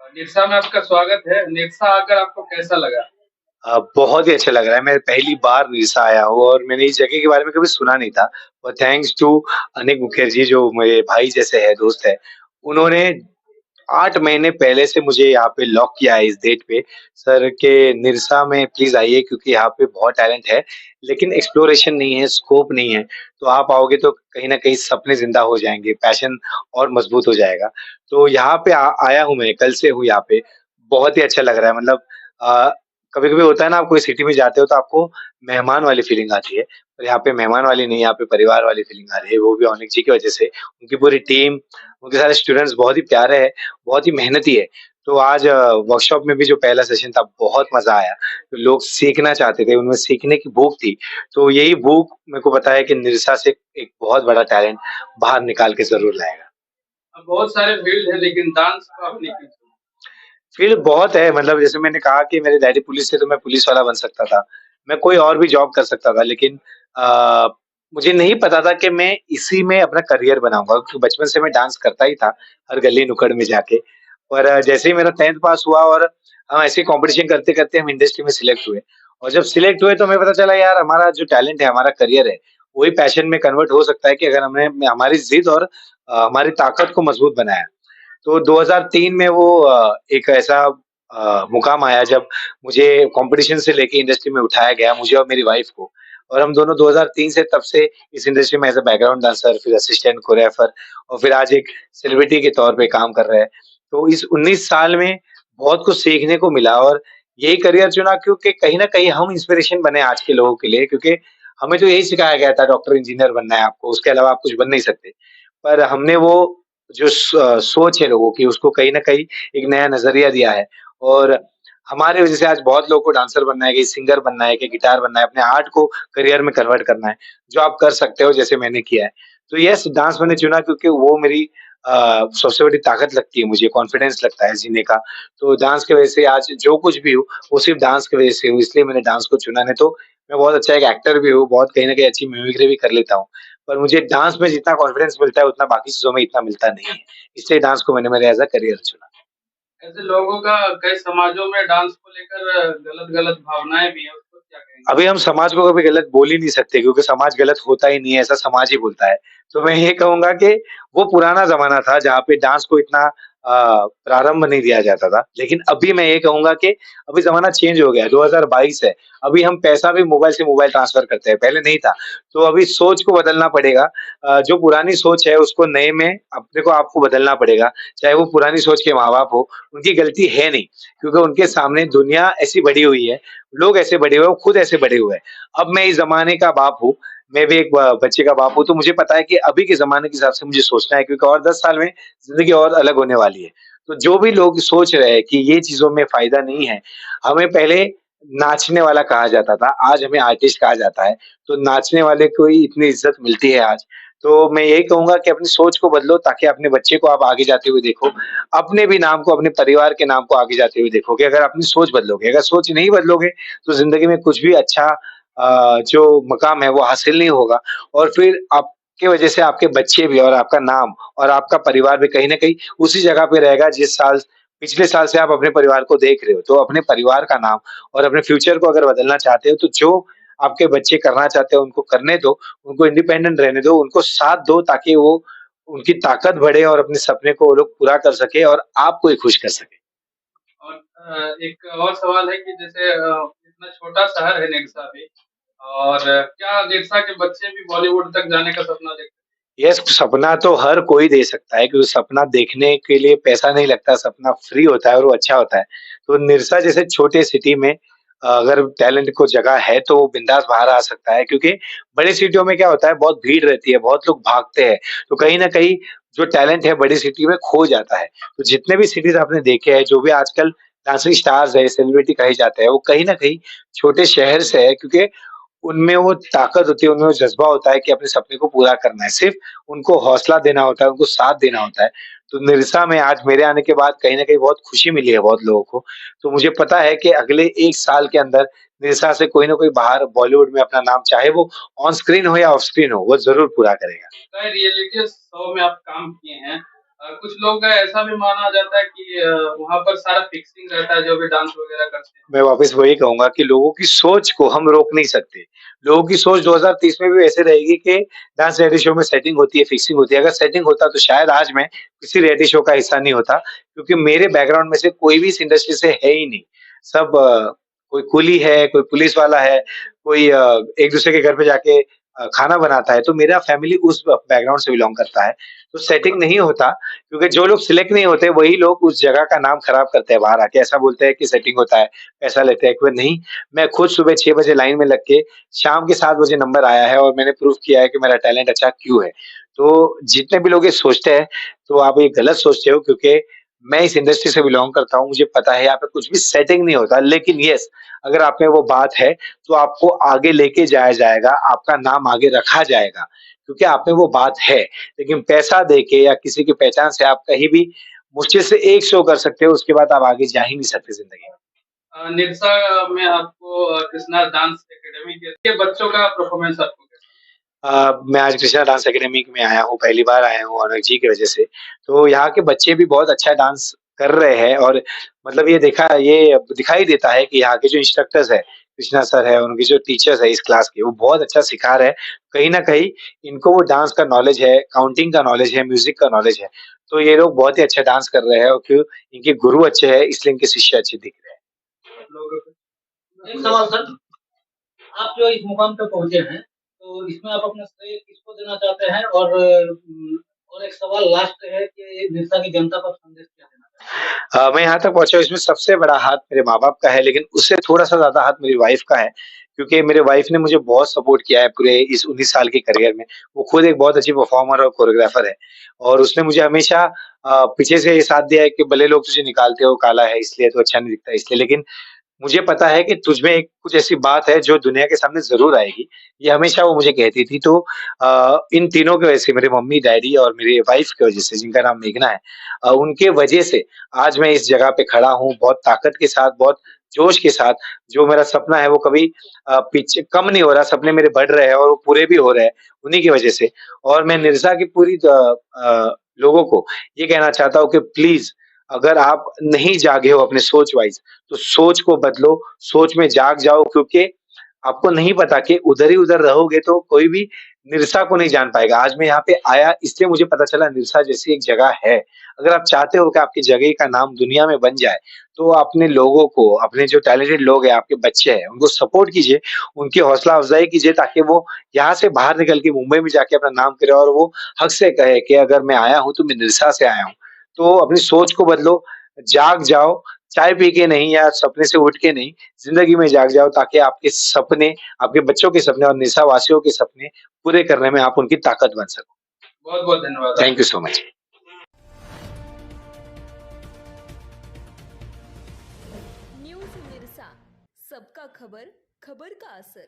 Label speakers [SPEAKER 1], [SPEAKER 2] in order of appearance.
[SPEAKER 1] निरसा में आपका स्वागत है। निरसा आकर आपको कैसा लगा?
[SPEAKER 2] बहुत ही अच्छा लग रहा है। मैं पहली बार उड़ीसा आया हूँ और मैंने इस जगह के बारे में कभी सुना नहीं था। और थैंक्स टू अनिक मुखर्जी जो मेरे भाई जैसे है, दोस्त है। उन्होंने 8 महीने पहले से मुझे यहाँ पे लॉक किया है इस डेट पे, सर के निरसा में प्लीज़ आइए क्योंकि यहाँ पे बहुत टैलेंट है, लेकिन एक्सप्लोरेशन नहीं है, स्कोप नहीं है। तो आप आओगे तो कहीं न कहीं सपने ज़िंदा हो जाएँगे, पैशन और मज़बूत हो जाएगा। तो यहाँ पे आया हूँ मैं, कल से हूँ यहाँ पे। बहुत ही अच्छा लग रहा है मतलब अ, कभी-कभी होता है ना आप कोई सिटी में जाते हो तो आपको मेहमान वाली फीलिंग आती है। पर यहाँ पे मेहमान वाली नहीं, यहाँ पे परिवार वाली फीलिंग आ रही है, वो भी औनिक जी की वजह से। उनकी पूरी टीम, उनके सारे स्टूडेंट्स बहुत ही प्यारे हैं, बहुत ही मेहनती है। तो आज वर्कशॉप में भी जो पहला सेशन था बहुत मज़ा आया। तो लोग सीखना चाहते थे, उनमें सीखने की भूख थी। तो यही भूख मेरे को पता है कि निरसा से एक बहुत बड़ा टैलेंट बाहर निकाल के ज़रूर लाएगा।
[SPEAKER 1] अब बहुत सारे फील्ड हैं लेकिन डांस को आपने क्यों चुना?
[SPEAKER 2] फ़ील्ड बहुत है मतलब जैसे मैंने कहा कि मेरे डैडी पुलिस थे तो मैं पुलिस वाला बन सकता था। मैं कोई और भी जॉब कर सकता था लेकिन अ, मुझे नहीं पता था कि मैं इसी में अपना करियर बनाऊँगा क्योंकि बचपन से मैं डांस करता ही था, हर गली-नुक्कड़ में जाके। पर जैसे ही मेरा 10th पास हुआ और हम ऐसे ही कॉम्पिटिशन करते-करते हम इंडस्ट्री में सिलेक्ट हुए और जब सिलेक्ट हुए तो हमें पता चला यार हमारा जो टैलेंट है, हमारा करियर है, वही पैशन में कन्वर्ट हो सकता है कि अगर हमने हमारी ज़िद और हमारी ताकत को मज़बूत बनाया। तो 2003 में वो एक ऐसा मुकाम आया जब मुझे कॉम्पिटिशन से लेके इंडस्ट्री में उठाया गया, मुझे और मेरी वाइफ को। और हम दोनों 2003 से तब से इस इंडस्ट्री में एज़ अ बैकग्राउंड डांसर, फिर असिस्टेंट कोरियोग्राफर और फिर आज एक सेलिब्रिटी के तौर पे काम कर रहे हैं। तो इस 19 साल में बहुत कुछ सीखने को मिला और यही करियर चुना क्योंकि कहीं न कहीं हम इंस्पिरेशन बने आज के लोगों के लिए क्योंकि हमें तो यही सिखाया गया था डॉक्टर, इंजीनियर बनना है आपको, उसके अलावा आप कुछ बन नहीं सकते। पर हमने वो जो सोच है लोगों की उसको कहीं न कहीं एक नया नज़रिया दिया है और हमारी वज़ह से आज बहुत लोगों को डांसर बनना है, कहीं सिंगर बनना है, कहीं गिटार बनना है, अपने आर्ट को करियर में कन्वर्ट करना है, जो आप कर सकते हो जैसे मैंने किया है। तो यस डांस मैंने चुना क्योंकि वो मेरी सबसे बड़ी ताकत लगती है मुझे, कॉन्फिडेंस लगता है जीने का। तो डांस की वज़ह से आज जो कुछ भी हूँ, वो सिर्फ़ डांस की वज़ह से हूँ, इसलिए मैंने डांस को चुना, नहीं तो मैं बहुत अच्छा एक एक्टर भी हूँ, बहुत कहीं न कहीं अच्छी मिमिक्री भी कर लेता हूँ। पर मुझे डांस में जितना कॉन्फिडेंस मिलता है, उतना बाकी चीज़ों में इतना मिलता नहीं है। इसलिए डांस को मैंने मेरे एज़ अ करियर चुना।
[SPEAKER 1] ऐसे लोगों का कई समाजों में डांस को लेकर गलत-गलत भावनाएँ भी हैं, उसको क्या कहेंगे?
[SPEAKER 2] अभी हम समाज को कभी गलत बोल ही नहीं सकते क्योंकि समाज गलत होता ही नहीं है, ऐसा समाज ही बोलता है। तो मैं ये कहूँगा कि वो पुराना ज़माना था जहाँ पे डांस को इतना प्रारंभ नहीं दिया जाता था। लेकिन अभी मैं ये कहूँगा कि अभी ज़माना चेंज हो गया है, 2022 है। अभी हम पैसा भी मोबाइल से मोबाइल ट्रांसफ़र करते हैं, पहले नहीं था। तो अभी सोच को बदलना पड़ेगा। जो पुरानी सोच है उसको नए में अपने को आपको बदलना पड़ेगा। चाहे वो पुरानी सोच के माँ-बाप हो, उनकी गलती है नहीं क्योंकि उनके सामने दुनिया ऐसी बढ़ी हुई है, लोग ऐसे बड़े हुए हैं, वो खुद ऐसे बड़े हुए हैं। अब मैं इस ज़माने का बाप हूँ, मैं भी एक बच्चे का बाप हूँ, तो मुझे पता है कि अभी के ज़माने के हिसाब से मुझे सोचना है क्योंकि और 10 साल में ज़िंदगी और अलग होने वाली है। तो जो भी लोग सोच रहे हैं कि ये चीज़ों में फ़ायदा नहीं है, हमें पहले नाचने वाला कहा जाता था, आज हमें आर्टिस्ट कहा जाता है। तो नाचने वाले को ही इतनी इज़्ज़त मिलती है आज। तो मैं यही कहूँगा कि अपनी सोच को बदलो ताकि अपने बच्चे को आप आगे जाते हुए देखो। अपने भी नाम को, अपने परिवार के नाम को आगे जाते हुए देखोगे। अगर अपनी सोच बदलोगे, अगर सोच नहीं बदलोगे तो ज़िंदगी में कुछ भी अच्छा जो मकाम है वो हासिल नहीं होगा और फिर आपके वजह से आपके बच्चे भी और आपका नाम और आपका परिवार भी कहीं न कहीं उसी जगह पे रहेगा जिस साल पिछले साल से आप अपने परिवार को देख रहे हो। तो अपने परिवार का नाम और अपने फ्यूचर को अगर बदलना चाहते हो तो जो आपके बच्चे करना चाहते हो उनको करने दो, उनको इंडिपेंडेंट रहने दो, उनको साथ दो ताकि वो उनकी ताकत बढ़े और अपने सपने को वो लोग पूरा कर सकें और आपको ही खुश कर सकें।
[SPEAKER 1] और एक और सवाल है कि जैसे इतना छोटा शहर है नेक्सा भी और क्या नेक्सा के बच्चे भी बॉलीवुड तक जाने का सपना देखते हैं?
[SPEAKER 2] यस, सपना तो हर कोई दे सकता है क्योंकि सपना देखने के लिए पैसा नहीं लगता, सपना फ्री होता है और वो अच्छा होता है। तो निरसा जैसे छोटे सिटी में अगर टैलेंट को जगह है तो वो बिंदास बाहर आ सकता है क्योंकि बड़ी सिटियों में क्या होता है बहुत भीड़ रहती है, बहुत लोग भागते हैं। तो कहीं न कहीं जो टैलेंट है बड़ी सिटी में खो जाता है। तो जितने भी सिटीज़ आपने देखे हैं, जो भी आजकल डांसिंग स्टार्स हैं, सेलिब्रिटी कहे जाते हैं, वो कहीं न कहीं छोटे शहर से है क्योंकि उनमें वो ताकत होती है, उनमें वो जज़्बा होता है कि अपने सपने को पूरा करना है। सिर्फ़ उनको हौसला देना होता है, उनको साथ देना होता है। तो निरसा में आज मेरे आने के बाद कहीं न कहीं बहुत खुशी मिली है बहुत लोगों को। तो मुझे पता है कि अगले 1 साल के अंदर निरसा से कोई न कोई बाहर बॉलीवुड में अपना नाम चाहे वो ऑन स्क्रीन हो या ऑफ स्क्रीन हो, वो ज़रूर पूरा करेगा।
[SPEAKER 1] कई रियलिटी शो में आप काम किए हैं। कुछ लोग का ऐसा भी माना जाता है कि वहाँ पर सारा फिक्सिंग रहता है जो भी डांस वगैरह करते हैं।
[SPEAKER 2] मैं वापस वही कहूँगा कि लोगों की सोच को हम रोक नहीं सकते। लोगों की सोच 2030 में भी वैसे रहेगी कि डांस रियलिटी शो में सेटिंग होती है, फिक्सिंग होती है। अगर सेटिंग होता तो शायद आज मैं किसी रियलिटी शो का हिस्सा नहीं होता, क्योंकि मेरे बैकग्राउंड में से कोई भी इस इंडस्ट्री से है ही नहीं। सब कोई कुली है, कोई पुलिस वाला है, कोई एक-दूसरे के घर पे जाके खाना बनाता है, तो मेरा फैमिली उस बैकग्राउंड से बिलॉन्ग करता है। तो सेटिंग नहीं होता, क्योंकि जो लोग सिलेक्ट नहीं होते, वही लोग उस जगह का नाम खराब करते हैं बाहर आके। ऐसा बोलते हैं कि सेटिंग होता है, पैसा लेते हैं, एक बार नहीं, मैं खुद सुबह 6 बजे लाइन में लग के शाम के 7 बजे नंबर आया है और मैंने प्रूव किया है कि मेरा टैलेंट अच्छा क्यों है। तो जितने भी लोग ये सोचते हैं, तो आप ये गलत सोचते हो, क्योंकि मैं इस इंडस्ट्री से बिलॉन्ग करता हूँ, मुझे पता है यहाँ पे कुछ भी सेटिंग नहीं होता। लेकिन येस, अगर आप में वो बात है, तो आपको आगे लेके जाया जाएगा, आपका नाम आगे रखा जाएगा, क्योंकि आप में वो बात है। लेकिन पैसा देके या किसी की पहचान से आप कहीं भी मुश्किल से एक शो कर सकते हो, उसके बाद आप आगे जा ही नहीं सकते ज़िंदगी में।
[SPEAKER 1] निरसा में आपको कृष्णा डांस एकेडमी के बच्चों का परफॉर्मेंस आपको कैसा
[SPEAKER 2] मैं आज कृष्णा डांस अकेडमी में आया हूँ, पहली बार आया हूँ अनुज जी की वजह से। तो यहाँ के बच्चे भी बहुत अच्छा डांस कर रहे हैं और मतलब ये दिखाई देता है कि यहाँ के जो इंस्ट्रक्टर्स हैं, कृष्णा सर है, उनके जो टीचर्स हैं इस क्लास के, वो बहुत अच्छा सिखा रहे हैं। कहीं न कहीं इनको वो डांस का नॉलेज है, काउंटिंग का नॉलेज है, म्यूज़िक का नॉलेज है। तो ये लोग बहुत ही अच्छा डांस कर रहे हैं और क्यों इनके गुरु अच्छे हैं, इसलिए इनके शिष्य अच्छे दिख रहे हैं।
[SPEAKER 1] आप लोगों को?
[SPEAKER 3] एक सवाल सर, आप जो इस मुकाम पे पहुँचे हैं, तो इसमें आप अपना श्रेय किसको देना चाहते हैं? और एक सवाल लास्ट है कि निरसा की जनता को संदेश क्या देना चाहते हैं?
[SPEAKER 2] मैं यहाँ तक पहुँचा हूँ, इसमें सबसे बड़ा हाथ मेरे माँ-बाप का है, लेकिन उससे थोड़ा-सा ज़्यादा हाथ मेरी वाइफ़ का है, क्योंकि मेरे वाइफ़ ने मुझे बहुत सपोर्ट किया है पूरे इस 19 साल के करियर में। वो खुद एक बहुत अच्छी परफ़ॉर्मर और कोरियोग्राफ़र है और उसने मुझे हमेशा पीछे से ये साथ दिया है कि भले लोग तुझे निकालते हो, काला है इसलिए, तू अच्छा नहीं दिखता इसलिए, लेकिन मुझे पता है कि तुझ में एक कुछ ऐसी बात है जो दुनिया के सामने ज़रूर आएगी। ये हमेशा वो मुझे कहती थी। तो इन तीनों की वजह से, मेरे मम्मी-डैडी और मेरी वाइफ़ की वजह से, जिनका नाम मेघना है, उनके वजह से आज मैं इस जगह पे खड़ा हूँ, बहुत ताकत के साथ, बहुत जोश के साथ। जो मेरा सपना है वो कभी पीछे कम नहीं हो रहा, सपने मेरे बढ़ रहे हैं और वो पूरे भी हो रहे हैं, उन्हीं की वजह से। और मैं निर्सा की पूरी लोगों को ये कहना चाहता हूँ कि प्लीज़, अगर आप नहीं जागे हो अपने सोच वाइज़, तो सोच को बदलो, सोच में जाग जाओ, क्योंकि आपको नहीं पता कि उधर ही उधर रहोगे तो कोई भी निरसा को नहीं जान पाएगा। आज मैं यहाँ पे आया इसलिए मुझे पता चला निरसा जैसी एक जगह है। अगर आप चाहते हो कि आपकी जगह का नाम दुनिया में बन जाए, तो अपने लोगों को, अपने जो टैलेंटेड लोग हैं, आपके बच्चे हैं, उनको सपोर्ट कीजिए, उनकी हौसला अफ़ज़ाई कीजिए, ताकि वो यहाँ से बाहर निकल के मुंबई में जाके अपना नाम करें और वो हक से कहे कि अगर मैं आया हूँ तो मैं निरसा से आया हूँ। तो अपनी सोच को बदलो, जाग जाओ, चाय पी के नहीं या सपने से उठ के नहीं, ज़िंदगी में जाग जाओ, ताकि आपके सपने, आपके बच्चों के सपने और निशा वासियों के सपने पूरे करने में आप उनकी ताकत बन सको।
[SPEAKER 1] बहुत-बहुत धन्यवाद
[SPEAKER 2] थैंक यू
[SPEAKER 1] आपका।
[SPEAKER 2] So much.
[SPEAKER 4] न्यूज मिरसा, सबका खबर, खबर का असर।